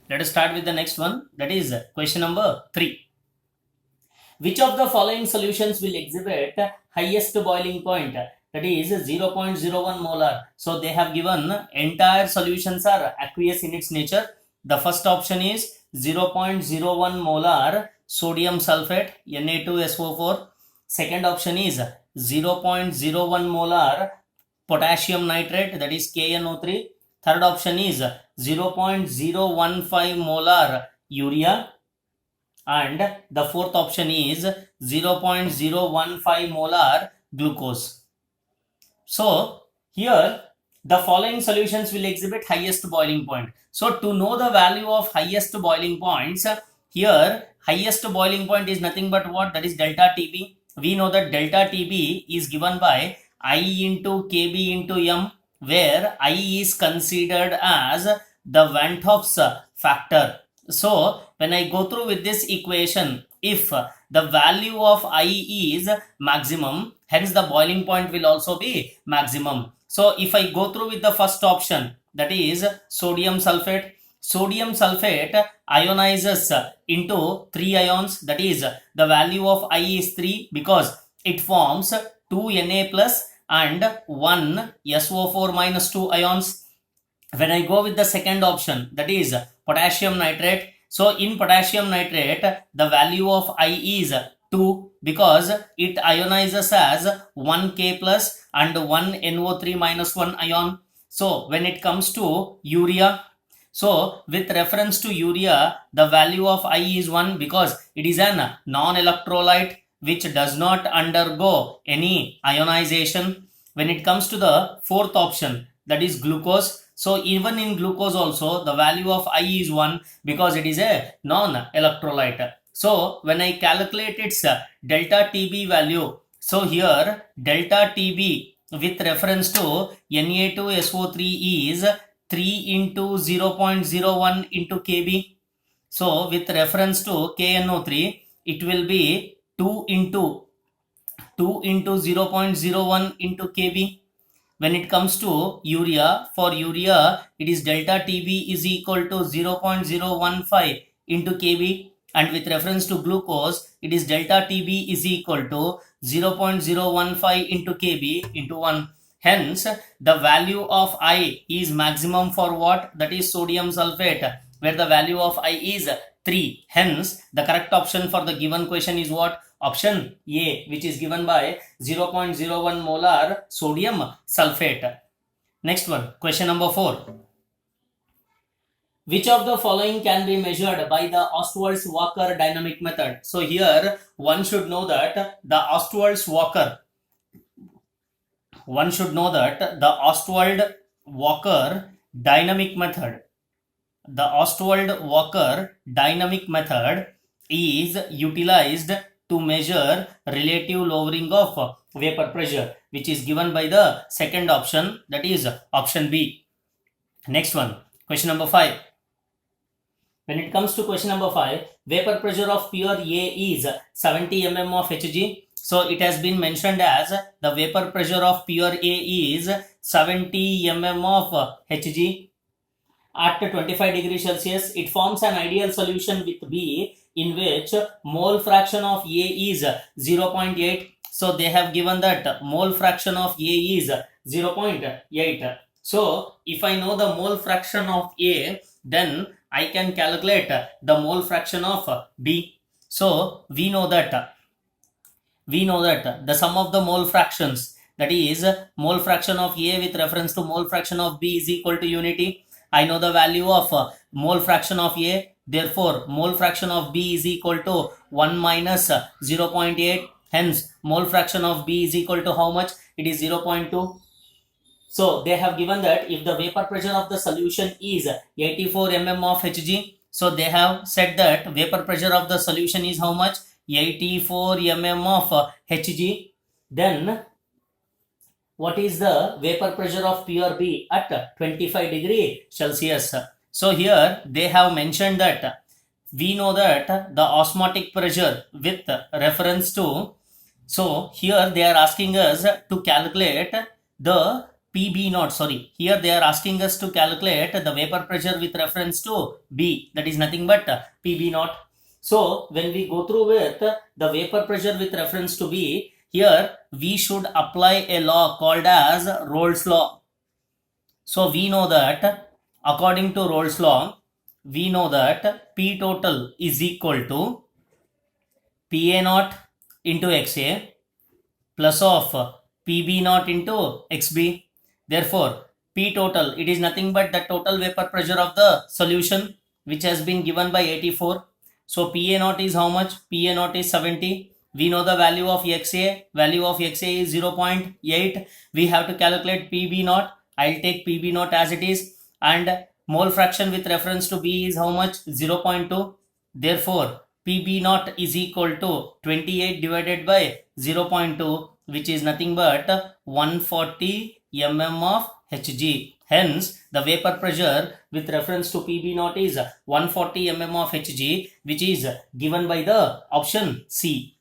Let us start with the next one. That is question number 3. Which of the following solutions will exhibit highest boiling point? That is 0.01 molar. So they have given entire solutions are aqueous in its nature. The first option is 0.01 molar sodium sulfate Na2SO4. Second option is 0.01 molar potassium nitrate, that is KNO3. Third option is 0.015 molar urea, and the fourth option is 0.015 molar glucose. So here the following solutions will exhibit highest boiling point. So to know the value of highest boiling points, here highest boiling point is nothing but what? That is delta TB. We know that delta TB is given by I into Kb into M, where I is considered as the Van 't Hoff's factor. So when I go through with this equation, if the value of I is maximum, hence the boiling point will also be maximum. So if I go through with the first option, that is sodium sulfate, sodium sulfate ionizes into 3 ions, that is the value of I is 3 because it forms 2 Na plus and 1 SO4 minus 2 ions. When I go with the second option, that is potassium nitrate, so in potassium nitrate the value of I is 2 because it ionizes as 1K plus and 1 NO3 minus 1 ion. So when it comes to urea, so with reference to urea, the value of I is 1 because it is an non-electrolyte which does not undergo any ionization. When it comes to the fourth option, that is glucose, so even in glucose also the value of I is 1 because it is a non-electrolyte. So when I calculate its delta TB value, so here delta TB with reference to Na2SO3 is 3 into 0.01 into Kb. So with reference to KNO3, it will be 2 into 0.01 into Kb. When it comes to urea, for urea it is delta TB is equal to 0.015 into Kb, and with reference to glucose it is delta TB is equal to 0.015 into Kb into 1. Hence the value of I is maximum for what? That is sodium sulfate, where the value of I is 3. Hence the correct option for the given question is what? Option A, which is given by 0.01 molar sodium sulfate. Next one, question number 4. Which of the following can be measured by the Ostwald-Walker dynamic method? So here one should know that the Ostwald-Walker dynamic method, the Ostwald-Walker dynamic method is utilized to measure relative lowering of vapor pressure, which is given by the second option, that is option B. Next one, question number 5. When it comes to question number 5, vapor pressure of pure A is 70 mm of Hg. So it has been mentioned as the vapor pressure of pure A is 70 mm of Hg. At 25 degrees Celsius, it forms an ideal solution with B in which mole fraction of A is 0.8. So they have given that mole fraction of A is 0.8. So if I know the mole fraction of A, then I can calculate the mole fraction of B. So we know that the sum of the mole fractions, that is mole fraction of A with reference to mole fraction of B, is equal to unity. I know the value of mole fraction of A, therefore mole fraction of B is equal to 1 minus 0.8. Hence mole fraction of B is equal to how much? It is 0.2. So they have given that if the vapor pressure of the solution is 84 mm of Hg, so they have said that vapor pressure of the solution is how much? 84 mm of Hg. Then what is the vapor pressure of pure B at 25 degree Celsius? So here they have mentioned that we know that the osmotic pressure with reference to, so here they are asking us to calculate the PB naught, sorry, here they are asking us to calculate the vapor pressure with reference to B, that is nothing but PB naught. So when we go through with the vapor pressure with reference to B, here we should apply a law called as Rolle's law. So we know that according to Rolle's law, we know that P total is equal to PA naught into XA plus of PB naught into XB. Therefore, P total, it is nothing but the total vapor pressure of the solution, which has been given by 84. So PA naught is how much? PA naught is 70. We know the value of XA. Value of XA is 0.8. We have to calculate PB naught. I'll take PB naught as it is. And mole fraction with reference to B is how much? 0.2. Therefore, PB naught is equal to 28 divided by 0.2, which is nothing but 140 mm of Hg. Hence, the vapor pressure with reference to PB naught is 140 mm of Hg, which is given by the option C.